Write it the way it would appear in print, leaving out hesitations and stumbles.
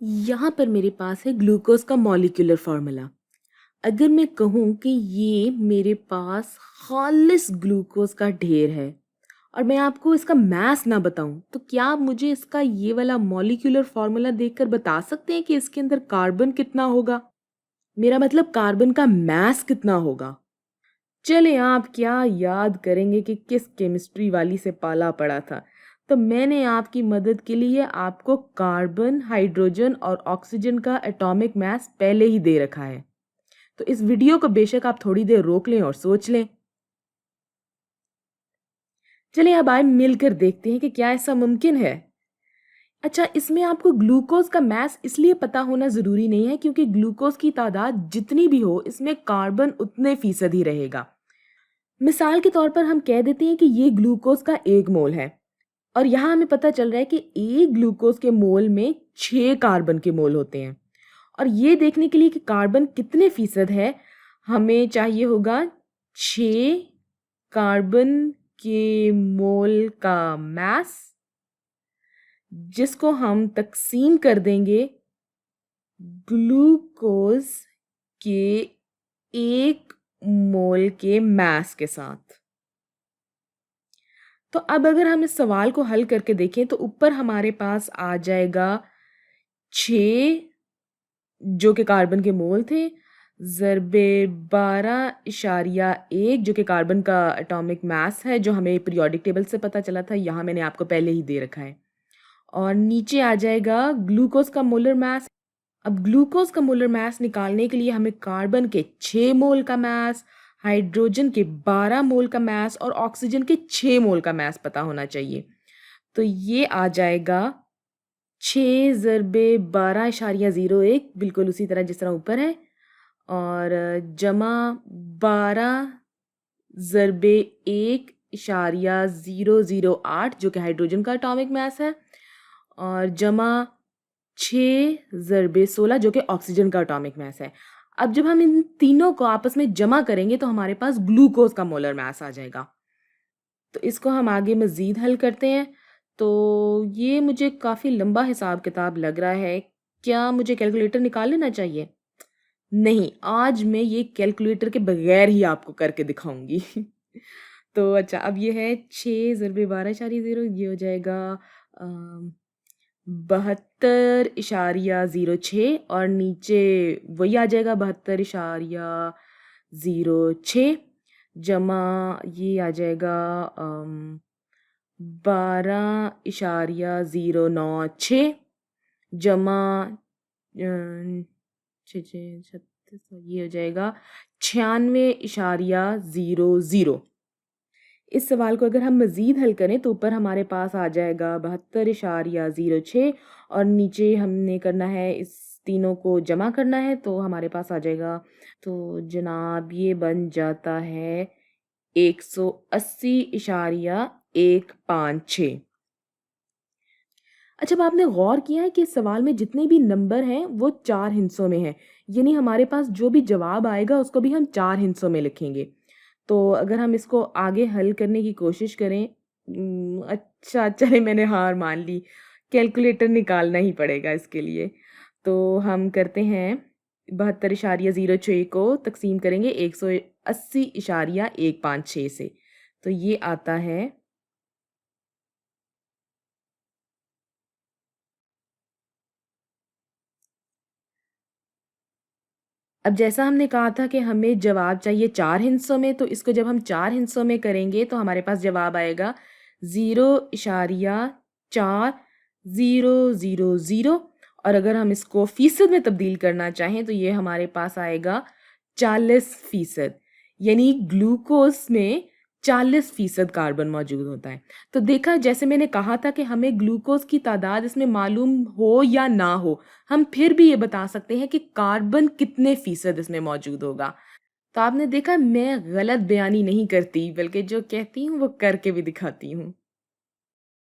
यहाँ पर मेरे पास है ग्लूकोज़ का मॉलिक्यूलर फ़ॉर्मूला। अगर मैं कहूँ कि ये मेरे पास ख़ालिस ग्लूकोज़ का ढेर है और मैं आपको इसका मास ना बताऊँ, तो क्या आप मुझे इसका ये वाला मॉलिक्यूलर फ़ॉर्मूला देखकर बता सकते हैं कि इसके अंदर कार्बन कितना होगा? मेरा मतलब कार्बन का मास कितना होगा? चलें, आप क्या याद करेंगे कि किस केमिस्ट्री वाली से पाला पड़ा था। तो मैंने आपकी मदद के लिए आपको कार्बन, हाइड्रोजन और ऑक्सीजन का एटॉमिक मास पहले ही दे रखा है। तो इस वीडियो को बेशक आप थोड़ी देर रोक लें और सोच लें। चलिए अब आइए मिलकर देखते हैं कि क्या ऐसा मुमकिन है। अच्छा, इसमें आपको ग्लूकोज का मास इसलिए पता होना ज़रूरी नहीं है क्योंकि ग्लूकोज की तादाद जितनी भी हो, इसमें कार्बन उतने फीसद ही रहेगा। मिसाल के तौर पर हम कह देते हैं कि ये ग्लूकोज का 1 मोल है और यहाँ हमें पता चल रहा है कि एक ग्लूकोज के मोल में 6 कार्बन के मोल होते हैं। और ये देखने के लिए कि कार्बन कितने फीसद है, हमें चाहिए होगा 6 कार्बन के मोल का मास, जिसको हम तकसीम कर देंगे ग्लूकोज के 1 मोल के मास के साथ। तो अब अगर हम इस सवाल को हल करके देखें तो ऊपर हमारे पास आ जाएगा 6 जो कि कार्बन के मोल थे, ज़रबे 12.1 जो कि कार्बन का एटॉमिक मास है, जो हमें पीरियोडिक टेबल से पता चला था, यहाँ मैंने आपको पहले ही दे रखा है। और नीचे आ जाएगा ग्लूकोज का मोलर मास। अब ग्लूकोज का मोलर मास निकालने के लिए हमें कार्बन के 6 मोल का मास, हाइड्रोजन के 12 मोल का मास और ऑक्सीजन के 6 मोल का मास पता होना चाहिए। तो ये आ जाएगा 6 ज़रबे 12.01, बिल्कुल उसी तरह जिस तरह ऊपर है, और जमा 12 ज़रबे 1.008 जो कि हाइड्रोजन का एटॉमिक मास है, और जमा 6 ज़रबे 16 जो कि ऑक्सीजन का एटॉमिक मास है। अब जब हम इन तीनों को आपस में जमा करेंगे तो हमारे पास ग्लूकोज का मोलर मास आ जाएगा। तो इसको हम आगे मज़ीद हल करते हैं। तो ये मुझे काफ़ी लंबा हिसाब किताब लग रहा है। क्या मुझे कैलकुलेटर निकाल लेना चाहिए? नहीं, आज मैं ये कैलकुलेटर के बगैर ही आपको करके दिखाऊँगी। तो अच्छा, अब ये है 6 ज़रबे 12.0, ये हो जाएगा अ 72.06 और नीचे वही आ जाएगा 72.06 जमा ये आ जाएगा 12.096 जमा 6 ये हो जाएगा 96.00। इस सवाल को अगर हम मज़ीद हल करें तो ऊपर हमारे पास आ जाएगा 72.06 और नीचे हमने करना है, इस तीनों को जमा करना है, तो हमारे पास आ जाएगा, तो जनाब ये बन जाता है 180.156। अच्छा, अब आपने गौर किया है कि इस सवाल में जितने भी नंबर हैं वो 4 हिस्सों में हैं, यानी हमारे पास जो भी जवाब आएगा उसको भी हम 4 हिस्सों में लिखेंगे। तो अगर हम इसको आगे हल करने की कोशिश करें, अच्छा चले मैंने हार मान ली, कैलकुलेटर निकालना ही पड़ेगा इसके लिए। तो हम करते हैं 72.06 को तकसीम करेंगे 180.156 से, तो ये आता है, अब जैसा हमने कहा था कि हमें जवाब चाहिए 4 हिस्सों में, तो इसको जब हम 4 हिस्सों में करेंगे तो हमारे पास जवाब आएगा 0.4000 और अगर हम इसको फ़ीसद में तब्दील करना चाहें तो ये हमारे पास आएगा 40%, यानी ग्लूकोज़ में 40% कार्बन मौजूद होता है। तो देखा, जैसे मैंने कहा था कि हमें ग्लूकोज़ की तादाद इसमें मालूम हो या ना हो, हम फिर भी ये बता सकते हैं कि कार्बन कितने फ़ीसद इसमें मौजूद होगा। तो आपने देखा, मैं गलत बयानी नहीं करती, बल्कि जो कहती हूँ वो करके भी दिखाती हूँ।